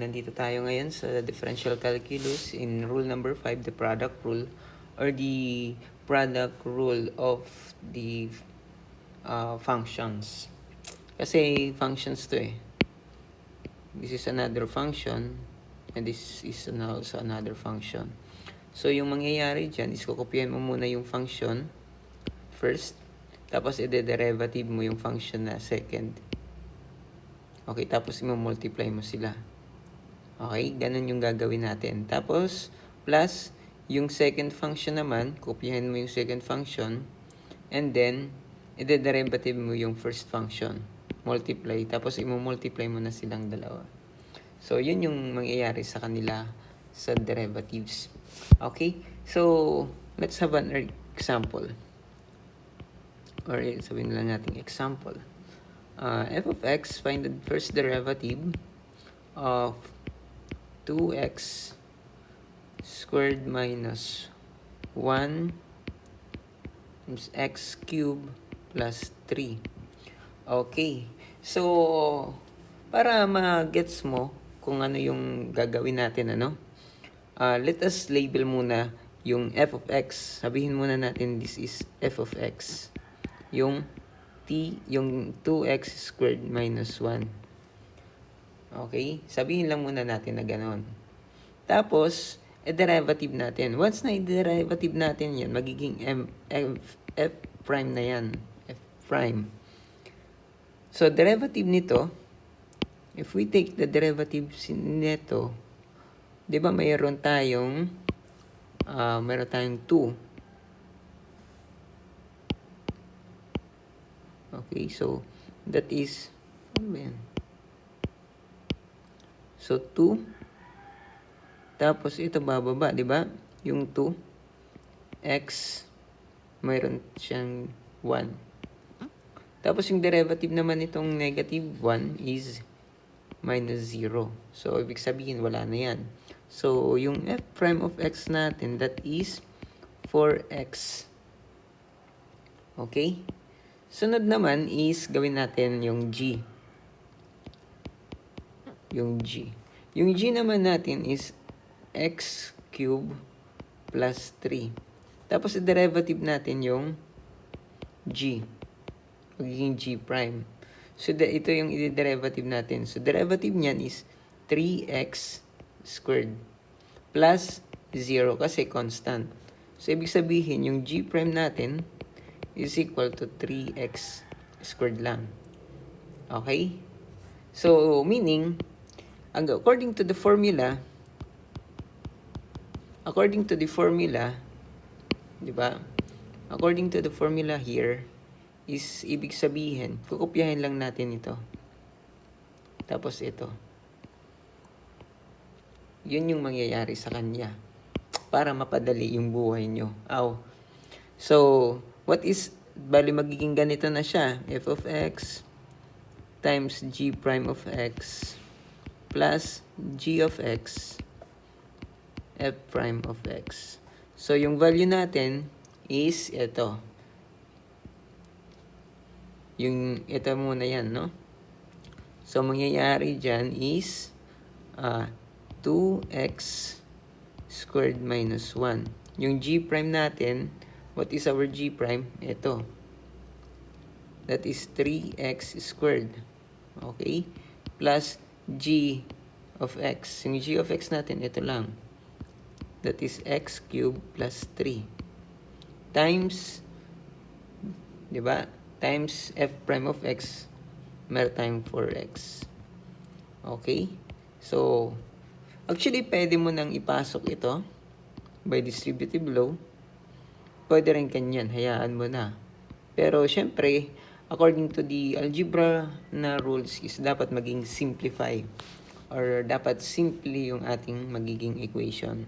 nandito tayo ngayon sa differential calculus in rule number 5, the product rule or the product rule of the functions. Kasi functions to eh. This is another function and this is also another function. So yung mangyayari dyan is kukopyahin mo muna yung function first, tapos i-derivative mo yung function na second. Okay, tapos i-multiply mo sila. Okay, ganun yung gagawin natin. Tapos, plus, yung second function naman, kopyahin mo yung second function, and then, i-derivative mo yung first function. Multiply, tapos i-multiply mo na silang dalawa. So, yun yung mangyayari sa kanila sa derivatives. Okay, so, let's have an example. Or sabihin lang natin example. F of x, find the first derivative of 2x squared minus 1 times x cubed plus 3. Okay. So, para ma-gets mo kung ano yung gagawin natin, let us label muna yung f of x. Sabihin muna natin this is f of x. Yung yung 2x squared minus 1. Okay? Sabihin lang muna natin na gano'n. Tapos, derivative natin. Once na i-derivative natin yan, magiging f prime na yan. F prime. So, derivative nito, if we take the derivative nito, di ba mayroon tayong 2. Okay, so that is, ano ba yan? So, 2. Tapos, ito bababa, di ba? Yung 2. X, mayroon siyang 1. Tapos, yung derivative naman itong negative 1 is minus 0. So, ibig sabihin, wala na yan. So, yung f prime of x natin, that is 4x. Okay? Sunod naman is gawin natin yung g. Yung g. Yung g naman natin is x cube plus 3. Tapos i-derivative natin yung g. Magiging g prime. So ito yung i-derivative natin. So derivative niyan is 3x squared plus 0 kasi constant. So ibig sabihin yung g prime natin is equal to 3x squared lang. Okay? So, meaning, according to the formula, di ba? According to the formula here, is ibig sabihin, kukopyahin lang natin ito. Tapos ito. Yun yung mangyayari sa kanya. Para mapadali yung buhay nyo. So, what is, bali magiging ganito na siya. F of x times g prime of x plus g of x f prime of x. So, yung value natin is ito. Ito muna yan, no? So, mangyayari dyan is 2x squared minus 1. Yung g prime natin, what is our g prime? Ito. That is 3x squared. Okay? Plus g of x. Yung g of x natin, ito lang. That is x cubed plus 3. Times, di ba? Times f prime of x, meron tayong 4x. Okay? So, actually, pwede mo nang ipasok ito by distributive law. Pwede rin kanyan, hayaan mo na. Pero, syempre, according to the algebra na rules is dapat maging simplify or dapat simple yung ating magiging equation.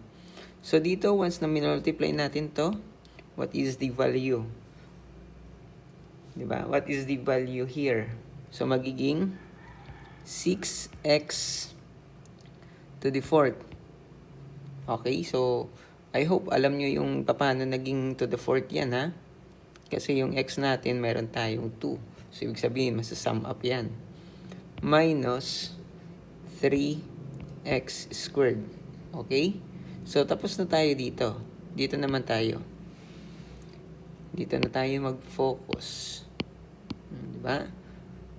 So, dito, once na minultiply natin to, what is the value? Diba? What is the value here? So, magiging 6x to the 4th. Okay, so, I hope alam nyo yung paano naging to the 4th yan, ha? Kasi yung x natin, meron tayong 2. So, ibig sabihin, masasum up yan. Minus 3 x squared. Okay? So, tapos na tayo dito. Dito naman tayo. Dito na tayo mag-focus. Diba?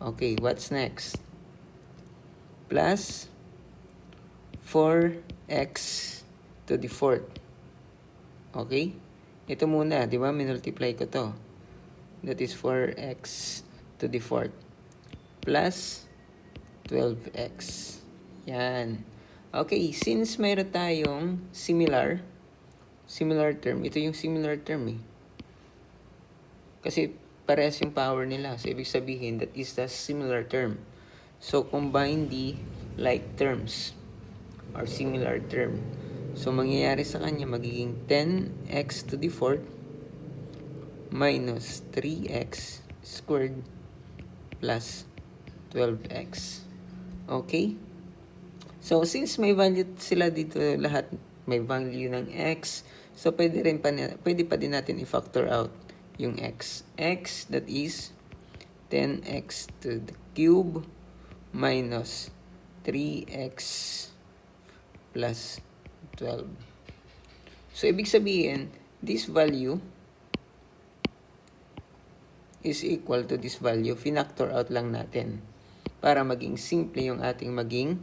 Okay, what's next? Plus 4x to the fourth. Okay? Ito muna, di ba? Minultiply ko to. That is 4x to the fourth. Plus 12x. Yan. Okay, since mayroon tayong similar term, ito yung similar term eh. Kasi parehas yung power nila. So, ibig sabihin, that is the similar term. So, combine the like terms or similar term. So, mangyayari sa kanya, magiging 10x to the fourth minus 3x squared plus 12x. Okay? So, since may value sila dito lahat, may value ng x, so pwede pa din natin i-factor out yung x. X, that is 10x to the cube minus 3x plus 12. So, ibig sabihin, this value is equal to this value. Finactor out lang natin para maging simple yung ating maging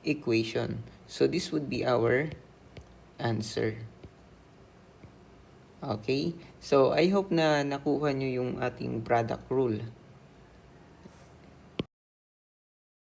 equation. So, this would be our answer. Okay? So, I hope na nakuha nyo yung ating product rule.